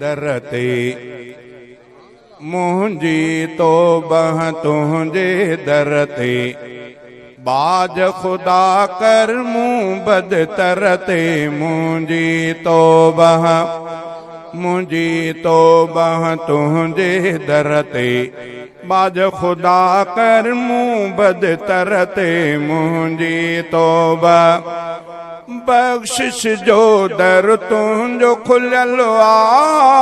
दर ते मुंहिंजी तौबा तुंहिंजे दर ते बाज खुदा कर मूं बदतर ते मुंहिंजी तौबा तुंहिंजे दर ते बाज खुदा कर मूं बदतर ते मुंहिंजी तौबा बख्शिश जो दर तुंहिंजो खुलियल आहे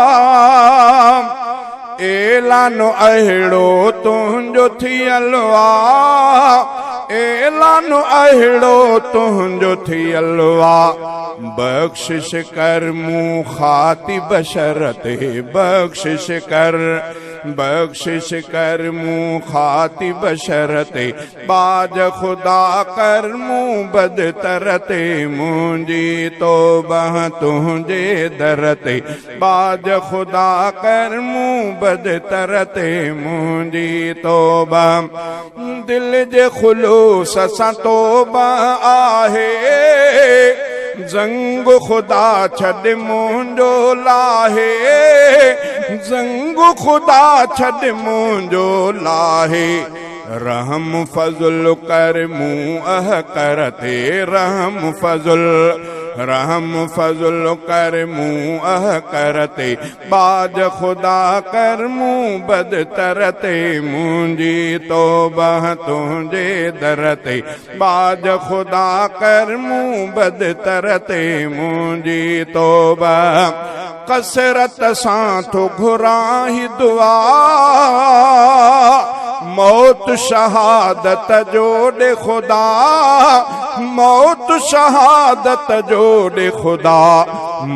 ऐलानो अहिड़ो तुंहिंजो थियल आहे ऐलानो अहिड़ो तुंहिंजो थियल आहे बख्शिश कर मूं खाती बशर ते बख्शिश कर मूं खाती बशर ते बाज खुदा कर मूं बदतर ते मुंहिंजी तौबा तुंहिंजे दर ते बाज खुदा कर मूं बदतर ते मुंहिंजी तौबा दिल जे खुलूस सां तौबा आहे ज़ंग खुदा छॾ मुंहिंजो लाहे ज़ंग खुदा छॾ मुंहिंजो लाहे रहम फज़ल कर मूं कर ते रहम फज़ल कर मूं कर ते बाज खुदा कर मूं बदतर ते मुंहिंजी तौबा तुंहिंजे दर ते बाज खुदा कर मूं बदतर ते मुंहिंजी तौबा कसरत सां थो घुरां ही दुआ मौत शहादत जो ॾे ख़ुदा मौत शहादत जो ॾे ख़ुदा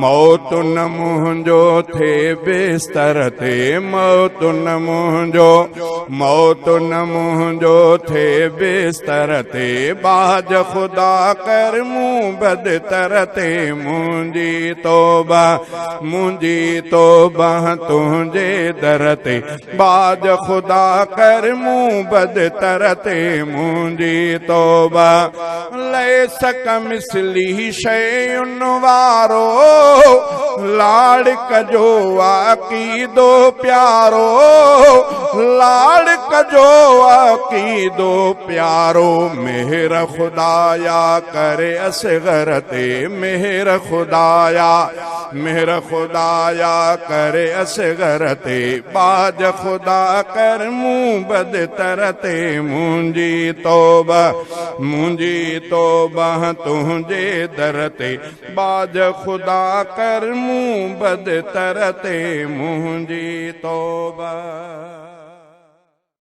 मौत न मुंहिंजो थे बिस्तर ते मौत न मुंहिंजो थे बिस्तर ते बाज खुदा कर मूं बदतर ते मुंहिंजी तौबा तुंहिंजे दर ते बाज खुदा कर मूं बदतर ते मुंहिंजी तौबा लैस कमिसली शयुन वारो लाड़क जो अक़ीदो प्यारो लाड़क जो अक़ीदो प्यारो मेहर खुदाया करे असगर ते मेहर खुदाया करे असगर ते बाज खुदा कर मूं बदतर ते मुंहिंजी तौबा तुंहिंजे दर ते बाज खुदा कर मूं बदतर ते मुंहिंजी तौबा।